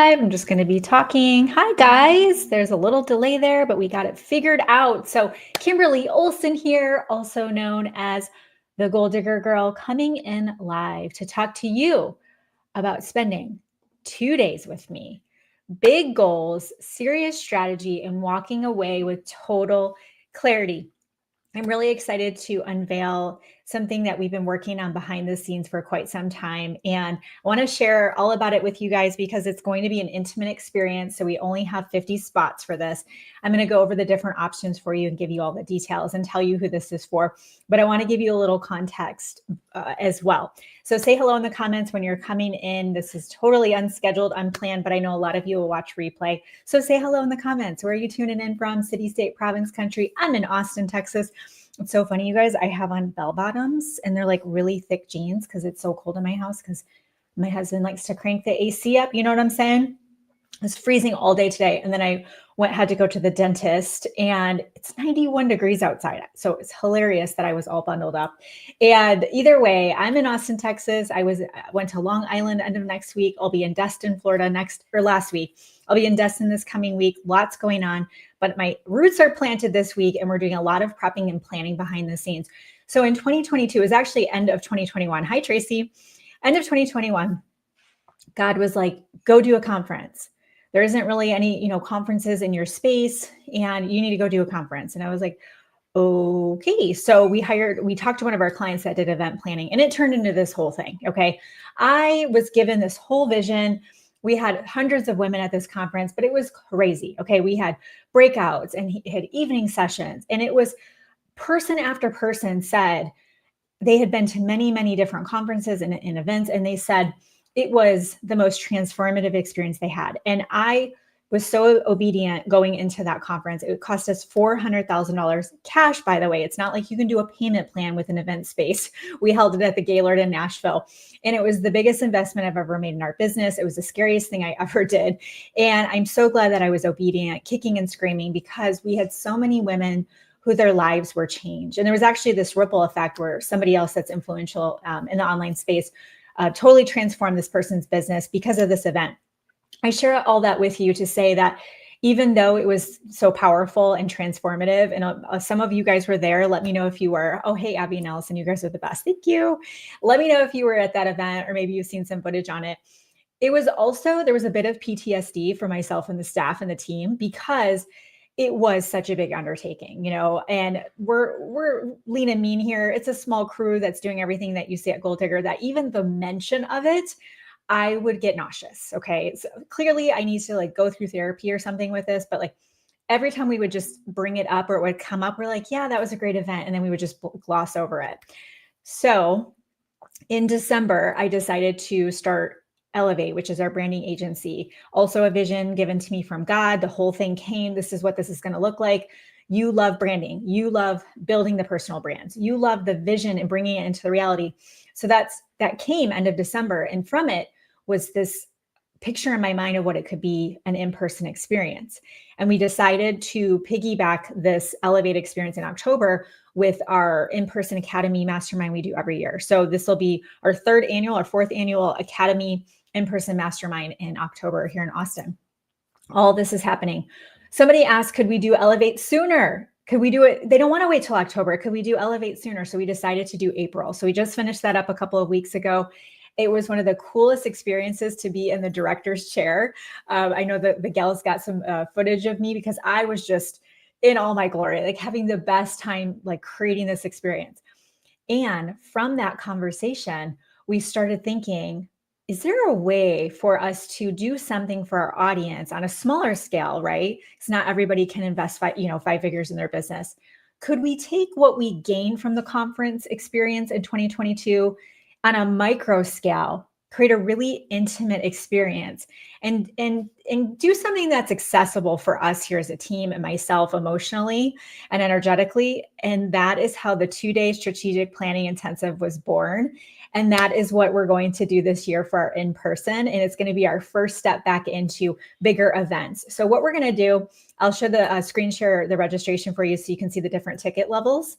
live. I'm just going to be talking. Hi, guys. There's a little delay there, but we got it figured out. So, Kimberly Olson here, also known as the Goal Digger Girl, coming in live to talk to you about spending 2 days with me. Big goals, serious strategy, and walking away with total clarity. I'm really excited to unveil something that we've been working on behind the scenes for quite some time. And I want to share all about it with you guys because it's going to be an intimate experience. So we only have 50 spots for this. I'm going to go over the different options for you and give you all the details and tell you who this is for. But I want to give you a little context as well. So say hello in the comments when you're coming in. This is totally unscheduled, unplanned, but I know a lot of you will watch replay. So say hello in the comments. Where are you tuning in from? City, state, province, country? I'm in Austin, Texas. It's so funny, you guys. I have on bell bottoms and they're like really thick jeans because it's so cold in my house because my husband likes to crank the AC up. You know what I'm saying? It's freezing all day today. And then I had to go to the dentist and it's 91 degrees outside. So it's hilarious that I was all bundled up. And either way, I'm in Austin, Texas. I went to Long Island end of next week. I'll be in Destin, Florida last week. I'll be in Destin this coming week. Lots going on, but my roots are planted this week and we're doing a lot of prepping and planning behind the scenes. So in 2022, it was actually end of 2021. Hi, Tracy. End of 2021, God was like, go do a conference. There isn't really any, conferences in your space and you need to go do a conference. And I was like, okay. So we talked to one of our clients that did event planning and it turned into this whole thing. Okay. I was given this whole vision. We had hundreds of women at this conference, but it was crazy. Okay. We had breakouts and he had evening sessions and it was person after person said they had been to many, many different conferences and events. And they said, it was the most transformative experience they had. And I was so obedient going into that conference. It cost us $400,000 cash, by the way. It's not like you can do a payment plan with an event space. We held it at the Gaylord in Nashville. And it was the biggest investment I've ever made in our business. It was the scariest thing I ever did. And I'm so glad that I was obedient, kicking and screaming, because we had so many women who their lives were changed. And there was actually this ripple effect where somebody else that's influential in the online space totally transformed this person's business because of this event. I share all that with you to say that even though it was so powerful and transformative, and some of you guys were there, let me know if you were. Oh, hey, Abby and Allison, you guys are the best. Thank you. Let me know if you were at that event or maybe you've seen some footage on it. It was also, there was a bit of PTSD for myself and the staff and the team because it was such a big undertaking, and we're lean and mean here. It's a small crew that's doing everything that you see at Goal Digger, that even the mention of it, I would get nauseous. Okay. So clearly I need to go through therapy or something with this, but every time we would just bring it up or it would come up, we're like, yeah, that was a great event. And then we would just gloss over it. So in December, I decided to start Elevate, which is our branding agency. Also a vision given to me from God. The whole thing came. This is what this is going to look like. You love branding. You love building the personal brands. You love the vision and bringing it into the reality. So that came end of December. And from it was this picture in my mind of what it could be, an in-person experience. And we decided to piggyback this Elevate experience in October with our in-person Academy Mastermind we do every year. So this will be our fourth annual Academy in-person Mastermind in October here in Austin. All this is happening. Somebody asked, could we do Elevate sooner? Could we do it? They don't want to wait till October. Could we do Elevate sooner? So we decided to do April. So we just finished that up a couple of weeks ago. It was one of the coolest experiences to be in the director's chair. I know that the gals got some footage of me because I was just in all my glory, having the best time, creating this experience. And from that conversation, we started thinking, is there a way for us to do something for our audience on a smaller scale, right? Because not everybody can invest five figures in their business. Could we take what we gained from the conference experience in 2022 on a micro scale, create a really intimate experience and do something that's accessible for us here as a team and myself emotionally and energetically? And that is how the 2-day strategic planning intensive was born. And that is what we're going to do this year for our in-person. And it's going to be our first step back into bigger events. So what we're going to do, I'll show the screen share, the registration for you so you can see the different ticket levels.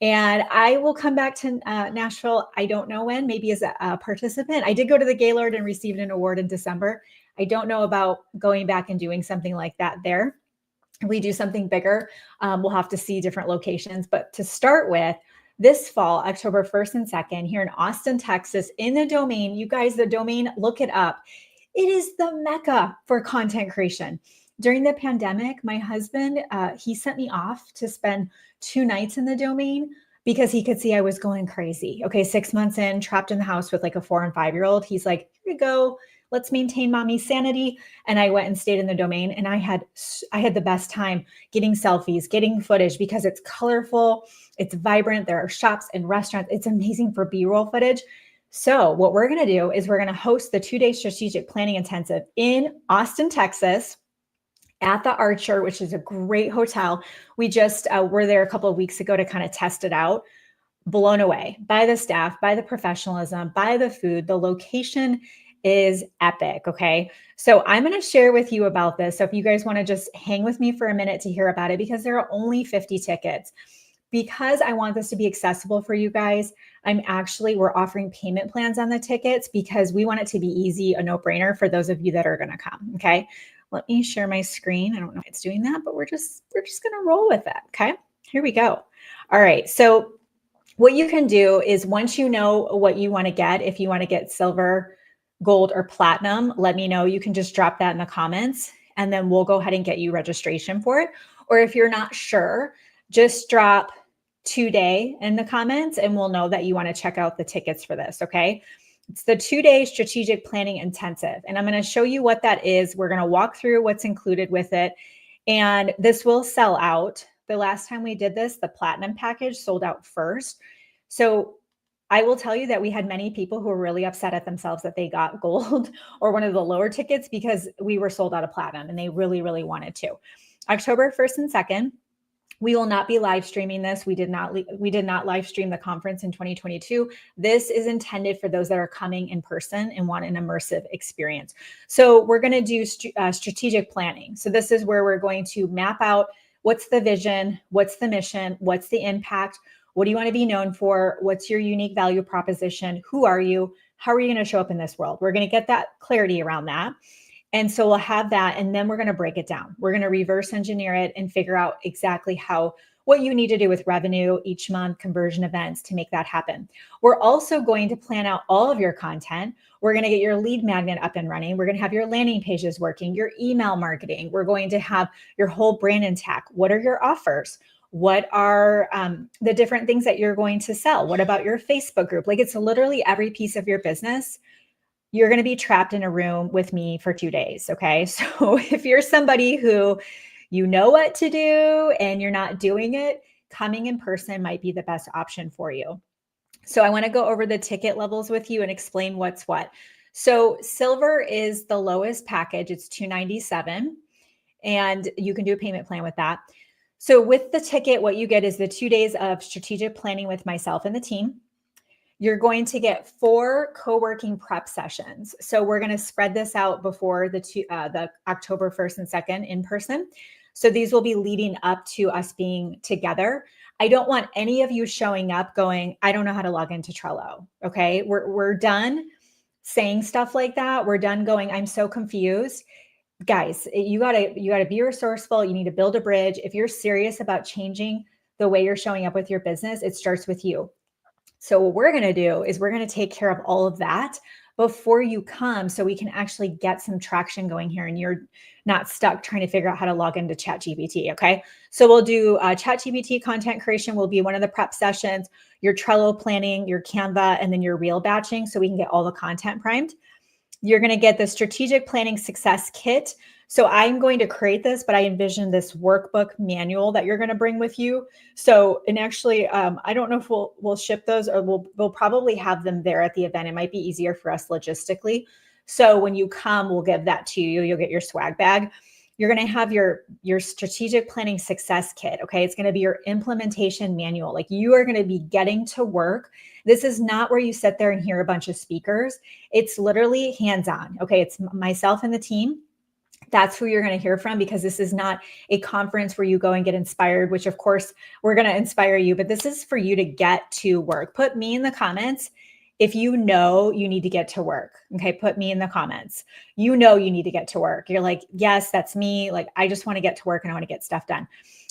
And I will come back to Nashville. I don't know when, maybe as a participant. I did go to the Gaylord and received an award in December. I don't know about going back and doing something like that there. If we do something bigger, we'll have to see different locations. But to start with, this fall, October 1st and 2nd, here in Austin, Texas, in the Domain, you guys, the Domain, look it up. It is the mecca for content creation. During the pandemic, my husband, he sent me off to spend 2 nights in the Domain because he could see I was going crazy. Okay, 6 months in, trapped in the house with like a 4 and 5-year-old. He's like, here you go. Let's maintain mommy's sanity. And I went and stayed in the Domain, and I had the best time getting selfies, getting footage because it's colorful, it's vibrant. There are shops and restaurants. It's amazing for B-roll footage. So what we're going to do is we're going to host the 2-day strategic planning intensive in Austin, Texas, at the Archer, which is a great hotel. We just were there a couple of weeks ago to kind of test it out. Blown away by the staff, by the professionalism, by the food. The location is epic. Okay. So I'm going to share with you about this. So if you guys want to just hang with me for a minute to hear about it, because there are only 50 tickets. Because I want this to be accessible for you guys, we're offering payment plans on the tickets because we want it to be easy, a no-brainer for those of you that are going to come. Okay. Let me share my screen. I don't know if it's doing that, but we're just going to roll with it. Okay. Here we go. All right. So what you can do is, once you know what you want to get, if you want to get silver, gold, or platinum, let me know. You can just drop that in the comments, and then we'll go ahead and get you registration for it. Or if you're not sure, just drop 2-day in the comments and we'll know that you want to check out the tickets for this. Okay. It's the 2-day strategic planning intensive. And I'm going to show you what that is. We're going to walk through what's included with it. And this will sell out. The last time we did this, the platinum package sold out first. So I will tell you that we had many people who were really upset at themselves that they got gold or one of the lower tickets because we were sold out of platinum and they really, really wanted to. October 1st and 2nd, we will not be live streaming this. We did not live stream the conference in 2022. This is intended for those that are coming in person and want an immersive experience. So we're going to do strategic planning. So this is where we're going to map out what's the vision, what's the mission, what's the impact, what do you want to be known for, what's your unique value proposition, who are you, how are you going to show up in this world? We're going to get that clarity around that. And so we'll have that, and then we're going to break it down. We're going to reverse engineer it and figure out exactly what you need to do with revenue each month, conversion events to make that happen. We're also going to plan out all of your content. We're going to get your lead magnet up and running. We're going to have your landing pages working, your email marketing. We're going to have your whole brand intact. What are your offers? What are the different things that you're going to sell? What about your Facebook group? Like, it's literally every piece of your business. You're going to be trapped in a room with me for 2 days. Okay. So if you're somebody who you know what to do and you're not doing it, coming in person might be the best option for you. So I want to go over the ticket levels with you and explain what's what. So silver is the lowest package. It's $297, and you can do a payment plan with that. So with the ticket, what you get is the 2 days of strategic planning with myself and the team. You're going to get 4 co-working prep sessions. So we're going to spread this out before the October 1st and 2nd in person. So these will be leading up to us being together. I don't want any of you showing up going, I don't know how to log into Trello. Okay. We're done saying stuff like that. We're done going, I'm so confused. Guys, you gotta be resourceful. You need to build a bridge. If you're serious about changing the way you're showing up with your business, it starts with you. So what we're going to do is we're going to take care of all of that before you come, so we can actually get some traction going here and you're not stuck trying to figure out how to log into ChatGPT. Okay. So we'll do ChatGPT content creation will be one of the prep sessions, your Trello planning, your Canva, and then your reel batching, so we can get all the content primed. You're going to get the strategic planning success kit. So I'm going to create this, but I envision this workbook manual that you're going to bring with you. So, and actually, I don't know if we'll ship those, or we'll probably have them there at the event. It might be easier for us logistically. So when you come, we'll give that to you. You'll get your swag bag. You're going to have your strategic planning success kit. Okay. It's going to be your implementation manual. Like, you are going to be getting to work. This is not where you sit there and hear a bunch of speakers. It's literally hands-on. Okay. It's myself and the team. That's who you're going to hear from, because this is not a conference where you go and get inspired, which of course we're going to inspire you, but this is for you to get to work. Put me in the comments if you know you need to get to work, okay, put me in the comments. You know you need to get to work. You're like, yes, that's me. Like, I just want to get to work and I want to get stuff done.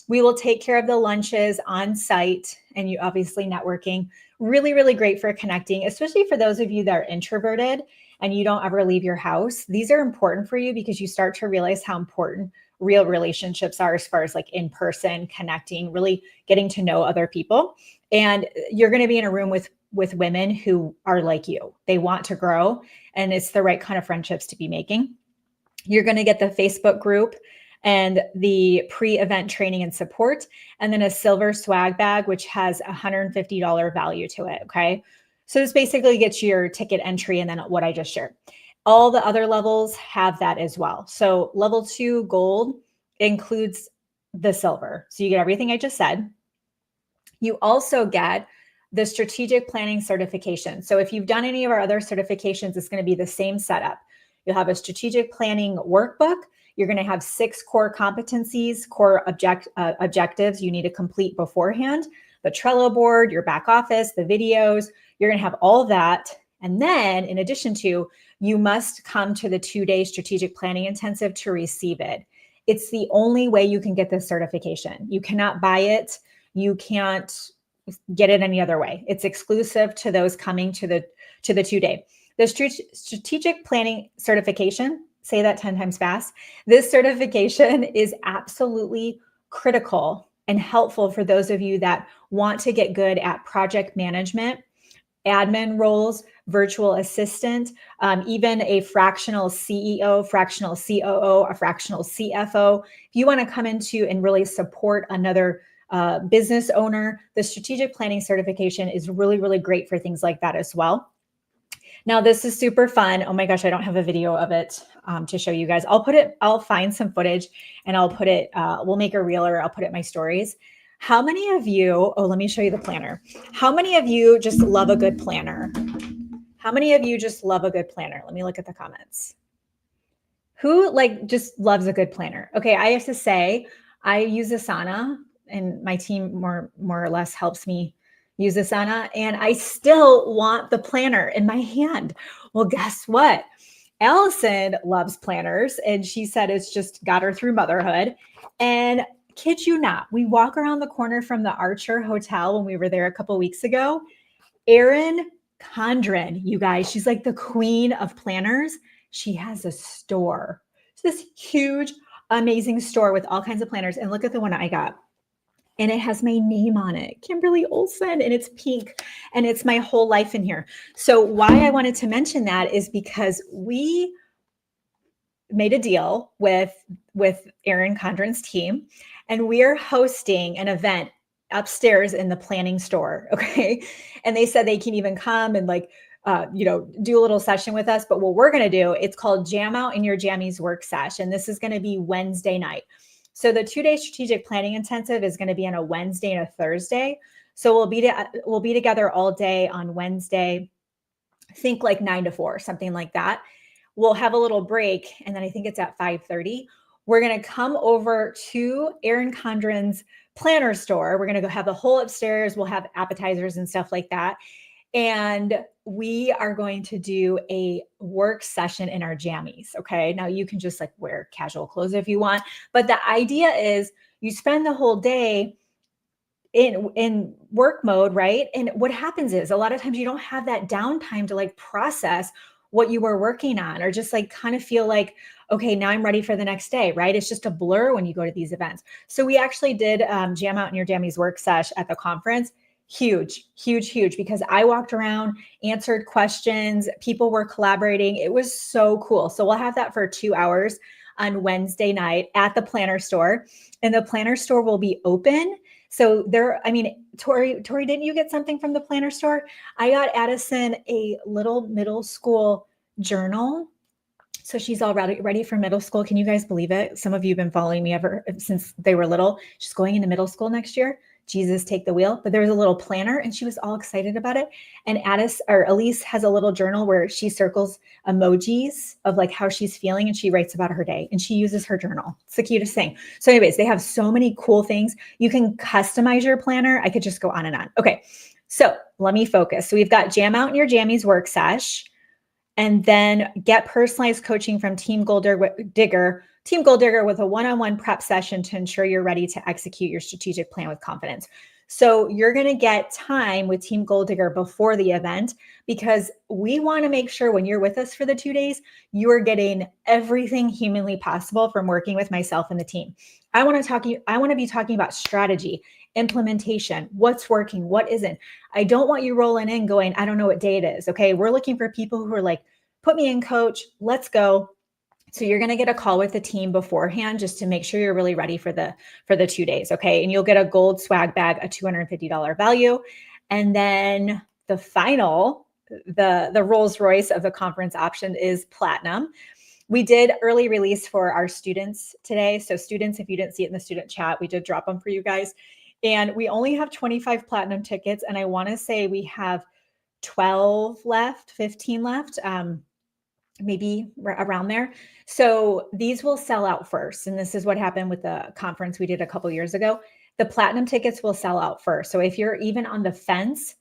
We will take care of the lunches on site, and you obviously networking. Really, really great for connecting, especially for those of you that are introverted and you don't ever leave your house. These are important for you because you start to realize how important real relationships are as far as like in person connecting, really getting to know other people. And you're going to be in a room with women who are like you. They want to grow, and it's the right kind of friendships to be making. You're going to get the Facebook group and the pre-event training and support, and then a silver swag bag, which has $150 value to it. Okay. So this basically gets you your ticket entry and then what I just shared. All the other levels have that as well. So level 2 gold includes the silver. So you get everything I just said. You also get the strategic planning certification. So if you've done any of our other certifications, it's going to be the same setup. You'll have a strategic planning workbook. You're going to have 6 core competencies, core objectives you need to complete beforehand, the Trello board, your back office, the videos. You're going to have all that. And then in addition to, you must come to the 2-day strategic planning intensive to receive it. It's the only way you can get this certification. You cannot buy it. You can't get it any other way. It's exclusive to those coming to the 2-day. The strategic planning certification, say that 10 times fast. This certification is absolutely critical and helpful for those of you that want to get good at project management, admin roles, virtual assistant, even a fractional CEO, fractional COO, a fractional CFO. If you want to come into and really support another business owner, the strategic planning certification is really, really great for things like that as well. Now, this is super fun. Oh my gosh, I don't have a video of it to show you guys. I'll find some footage and I'll put it, we'll make a reel or I'll put it in my stories. How many of you, let me show you the planner. How many of you just love a good planner? How many of you just love a good planner? Let me look at the comments. Who just loves a good planner? Okay, I have to say, I use Asana and my team more or less helps me use Asana, and I still want the planner in my hand. Well, guess what? Allison loves planners, and she said it's just got her through motherhood. And kid you not, we walk around the corner from the Archer Hotel when we were there a couple weeks ago. Erin Condren, you guys, she's like the queen of planners. She has a store. It's this huge, amazing store with all kinds of planners. And look at the one I got. And it has my name on it, Kimberly Olson, and it's pink, and it's my whole life in here. So why I wanted to mention that is because we made a deal with Erin Condren's team, and we are hosting an event upstairs in the planning store. Okay. And they said they can even come and do a little session with us. But what we're going to do, it's called Jam Out in Your Jammies Work Sesh. And this is going to be Wednesday night. So the 2-day strategic planning intensive is going to be on a Wednesday and a Thursday. So we'll be together all day on Wednesday. Think like 9 to 4, something like that. We'll have a little break, and then I think it's at 5:30. We're going to come over to Erin Condren's planner store. We're going to go have the whole upstairs. We'll have appetizers and stuff like that. And we are going to do a work session in our jammies. Okay. Now you can just wear casual clothes if you want, but the idea is you spend the whole day in work mode, right? And what happens is a lot of times you don't have that downtime to process what you were working on, or just kind of feel okay, now I'm ready for the next day, right? It's just a blur when you go to these events. So we actually did Jam Out in Your Jammies Work Sesh at the conference. Huge, huge, huge, because I walked around, answered questions, people were collaborating. It was so cool. So we'll have that for 2 hours on Wednesday night at the planner store, and the planner store will be open. So Tori, didn't you get something from the planner store? I got Addison a little middle school journal. So she's all ready for middle school. Can you guys believe it? Some of you have been following me ever since they were little. She's going into middle school next year. Jesus, take the wheel. But there was a little planner and she was all excited about it. And Elise has a little journal where she circles emojis of how she's feeling, and she writes about her day, and she uses her journal. It's the cutest thing. So anyways, they have so many cool things. You can customize your planner. I could just go on and on. Okay. So let me focus. So we've got Jam Out in Your Jammies work sesh, and then get personalized coaching from Team Goal Digger with a one-on-one prep session to ensure you're ready to execute your strategic plan with confidence. So you're going to get time with Team Goal Digger before the event, because we want to make sure when you're with us for the 2 days, you are getting everything humanly possible from working with myself and the team. I want to be talking about strategy, implementation, what's working, what isn't. I don't want you rolling in going, I don't know what day it is. Okay. We're looking for people who are like, put me in, coach, let's go. So you're going to get a call with the team beforehand just to make sure you're really ready for the 2 days. Okay. And you'll get a gold swag bag, a $250 value. And then the final, the Rolls Royce of the conference option is platinum. We did early release for our students today. So students, if you didn't see it in the student chat, we did drop them for you guys. And we only have 25 platinum tickets. And I want to say we have 12 left, 15 left, maybe around there. So these will sell out first. And this is what happened with the conference we did a couple years ago. The platinum tickets will sell out first. So if you're even on the fence,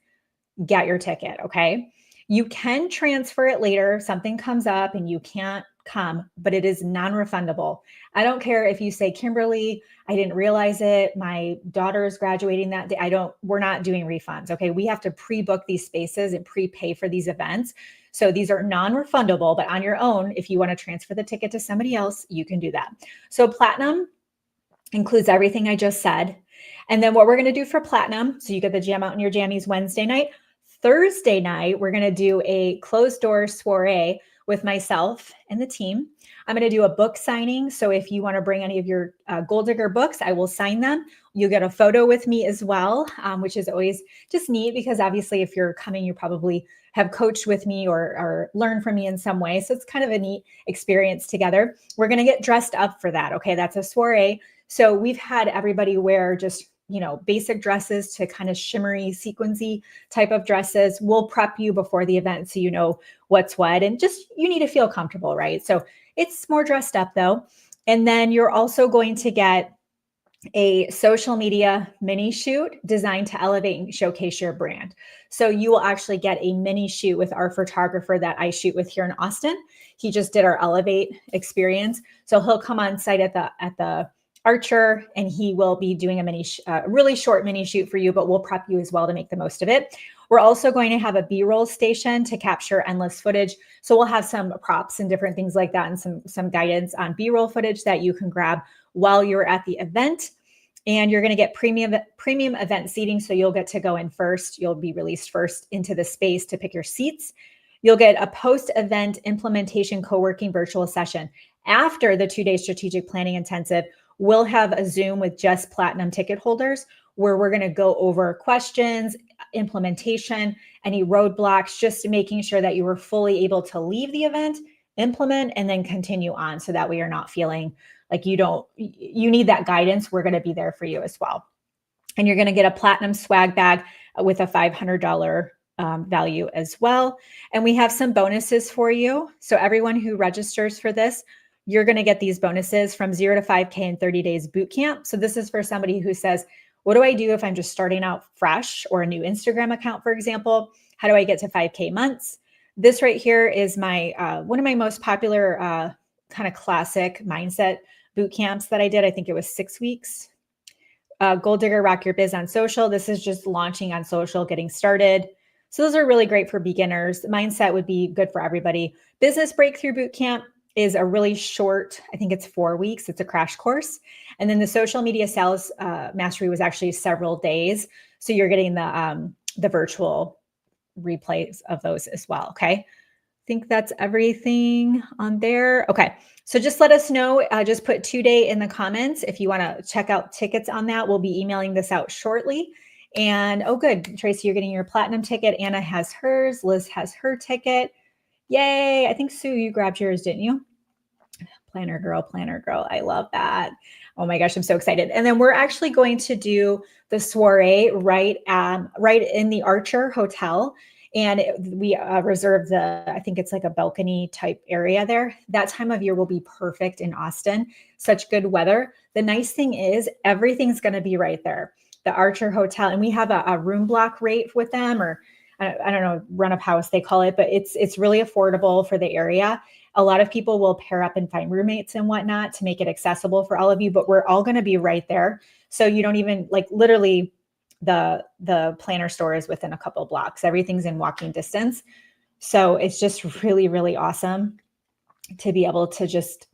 get your ticket. Okay. You can transfer it later. Something comes up and you can't come, but it is non-refundable. I don't care if you say, Kimberly, I didn't realize it. My daughter is graduating that day. We're not doing refunds. Okay. We have to pre-book these spaces and prepay for these events. So these are non-refundable, but on your own, if you want to transfer the ticket to somebody else, you can do that. So platinum includes everything I just said. And then what we're going to do for platinum, so you get the Jam Out in Your Jammies Wednesday night. Thursday night, we're going to do a closed door soiree with myself and the team. I'm going to do a book signing. So if you want to bring any of your Goal Digger books, I will sign them. You'll get a photo with me as well, which is always just neat, because obviously if you're coming, you probably have coached with me or learned from me in some way. So it's kind of a neat experience together. We're going to get dressed up for that. Okay, that's a soiree. So we've had everybody wear just, basic dresses to kind of shimmery, sequency type of dresses. We'll prep you before the event so you know what's what, and just you need to feel comfortable, right? So it's more dressed up though. And then you're also going to get a social media mini shoot designed to elevate and showcase your brand. So you will actually get a mini shoot with our photographer that I shoot with here in Austin. He just did our Elevate experience. So he'll come on site at the Archer, and he will be doing a really short mini shoot for you, but we'll prep you as well to make the most of it. We're also going to have a B-roll station to capture endless footage. So we'll have some props and different things like that, and some guidance on B-roll footage that you can grab while you're at the event. And you're going to get premium event seating. So you'll get to go in first. You'll be released first into the space to pick your seats. You'll get a post-event implementation co-working virtual session. After the 2-day strategic planning intensive, we'll have a Zoom with just platinum ticket holders where we're going to go over questions, implementation, any roadblocks, just making sure that you were fully able to leave the event, implement, and then continue on, so that way you're not feeling like you need that guidance. We're going to be there for you as well. And you're going to get a platinum swag bag with a $500 value as well. And we have some bonuses for you. So everyone who registers for this, you're going to get these bonuses from 0 to 5K in 30 days boot camp. So this is for somebody who says, what do I do if I'm just starting out fresh, or a new Instagram account, for example? How do I get to 5K months? This right here is my one of my most popular kind of classic mindset boot camps that I did. I think it was 6 weeks. Goal Digger Rock Your Biz on Social. This is just launching on social, getting started. So those are really great for beginners. Mindset would be good for everybody. Business Breakthrough Boot Camp is a really short, I think it's 4 weeks. It's a crash course. And then the Social Media Sales Mastery was actually several days. So you're getting the virtual replays of those as well. Okay. I think that's everything on there. Okay. So just let us know. Just put 2-day in the comments if you want to check out tickets on that. We'll be emailing this out shortly. And oh, good. Tracy, you're getting your platinum ticket. Anna has hers. Liz has her ticket. Yay. I think Sue, you grabbed yours, didn't you? Planner girl. I love that. Oh my gosh, I'm so excited. And then we're actually going to do the soiree right in the Archer Hotel. And we reserve I think it's like a balcony type area there. That time of year will be perfect in Austin. Such good weather. The nice thing is everything's going to be right there. the Archer Hotel, and we have a room block rate with them, or I don't know, run of house they call it, but it's really affordable for the area. A lot of people will pair up and find roommates and whatnot to make it accessible for all of you, but we're all going to be right there. So you don't even, like, literally the planner store is within a couple blocks. Everything's in walking distance. So it's just really, really awesome to be able to just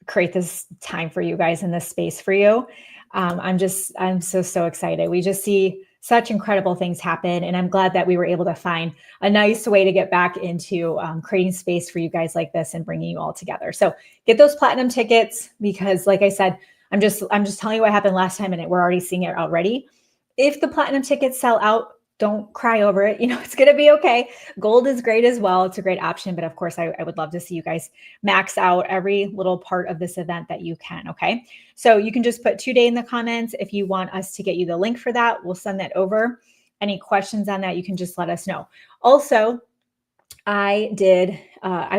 create this time for you guys in this space for you. I'm so excited. We just see such incredible things happen. And I'm glad that we were able to find a nice way to get back into creating space for you guys like this and bringing you all together. So get those platinum tickets, because like I said, I'm just telling you what happened last time, and we're already seeing it already. If the platinum tickets sell out, don't cry over it. You know, it's going to be okay. Gold is great as well. It's a great option. But of course, I would love to see you guys max out every little part of this event that you can. Okay. So you can just put 2-day in the comments. If you want us to get you the link for that, we'll send that over. Any questions on that, you can just let us know. Also, I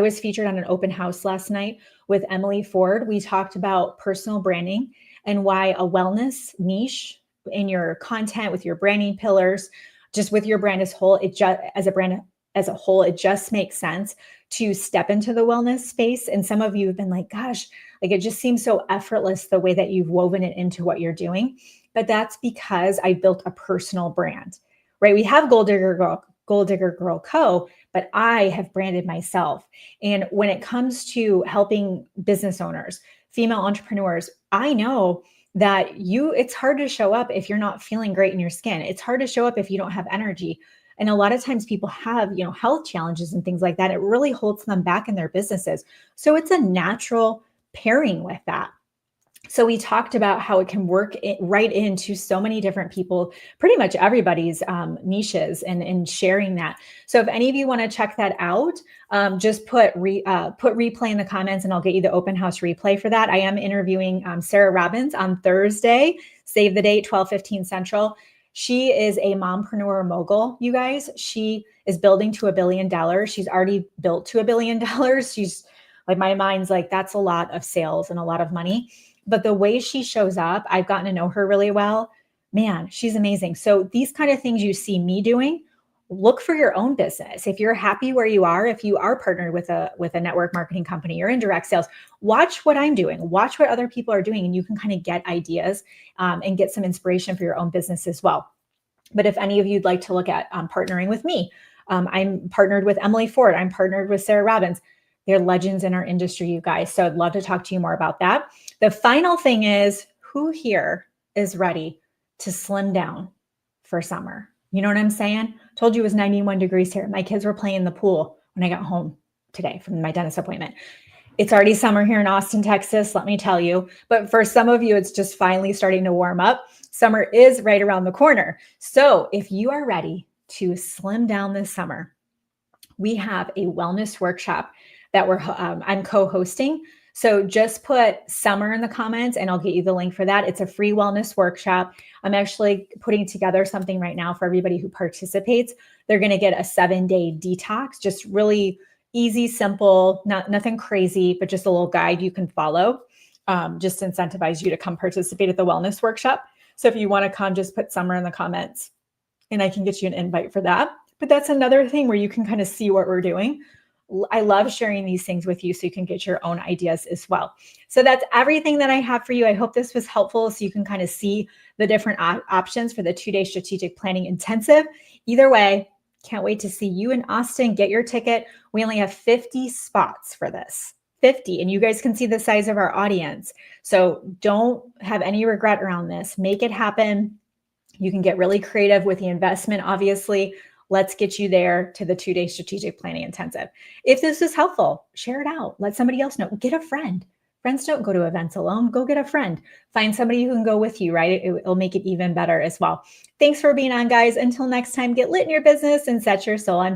was featured on an open house last night with Emily Ford. We talked about personal branding and why a wellness niche in your content, with your branding pillars, just with your brand as a whole, it just makes sense to step into the wellness space. And some of you have been like, gosh, like it just seems so effortless the way that you've woven it into what you're doing. But that's because I built a personal brand, right? We have Goal Digger Girl Co., but I have branded myself. And when it comes to helping business owners, female entrepreneurs, I know that it's hard to show up if you're not feeling great in your skin. It's hard to show up if you don't have energy. And a lot of times people have, health challenges and things like that. It really holds them back in their businesses. So it's a natural pairing with that. So we talked about how it can work right into so many different people, pretty much everybody's niches, and sharing that. So if any of you want to check that out, just put replay in the comments, and I'll get you the open house replay for that. I am interviewing Sarah Robbins on Thursday. Save the date, 12:15 Central. She is a mompreneur mogul, you guys. She is building to $1 billion. She's already built to $1 billion. She's like, my mind's like, that's a lot of sales and a lot of money. But the way she shows up, I've gotten to know her really well. Man, she's amazing. So these kind of things you see me doing, look for your own business. If you're happy where you are, if you are partnered with a network marketing company or in direct sales, watch what I'm doing, watch what other people are doing, and you can kind of get ideas and get some inspiration for your own business as well. But if any of you'd like to look at partnering with me, I'm partnered with Emily Ford. I'm partnered with Sarah Robbins. They're legends in our industry, you guys. So I'd love to talk to you more about that. The final thing is, who here is ready to slim down for summer? You know what I'm saying? Told you it was 91 degrees here. My kids were playing in the pool when I got home today from my dentist appointment. It's already summer here in Austin, Texas, let me tell you. But for some of you, it's just finally starting to warm up. Summer is right around the corner. So if you are ready to slim down this summer, we have a wellness workshop that I'm co-hosting. So just put summer in the comments and I'll get you the link for that. It's a free wellness workshop. I'm actually putting together something right now for everybody who participates. They're going to get a 7-day detox, just really easy, simple, nothing crazy, but just a little guide you can follow. Just incentivize you to come participate at the wellness workshop. So if you want to come, just put summer in the comments and I can get you an invite for that. But that's another thing where you can kind of see what we're doing. I love sharing these things with you so you can get your own ideas as well. So that's everything that I have for you. I hope this was helpful so you can kind of see the different options for the 2-day strategic planning intensive. Either way, can't wait to see you in Austin. Get your ticket. We only have 50 spots for this. 50, and you guys can see the size of our audience. So don't have any regret around this. Make it happen. You can get really creative with the investment, obviously. Let's get you there to the 2-day strategic planning intensive. If this is helpful, share it out. Let somebody else know. Get a friend. Friends don't go to events alone. Go get a friend. Find somebody who can go with you, right? It'll make it even better as well. Thanks for being on, guys. Until next time, get lit in your business and set your soul on